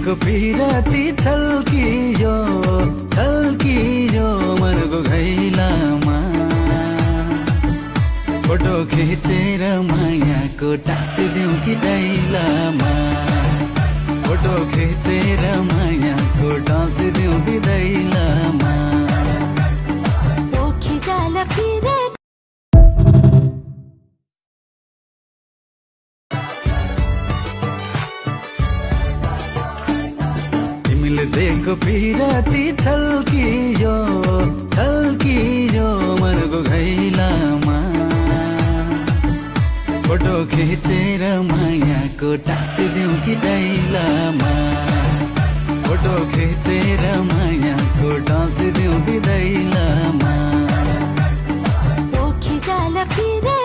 देखो पिराती छल्कियो छल्कियो मनको घैलामा फोटो खिचेर मायाको टाँसिदेऊ कि दैलामा फोटो खिचेर मायाको टाँसिदेऊ कि दैलामा तिमीले देखो पिराती छल्कियो छल्कियो मनको घैलामा फोटो खिचेर मायाको टाँसिदेऊ कि दैलामा फोटो खिचेर मायाको टाँसिदेऊ कि दैलामा जाला फिर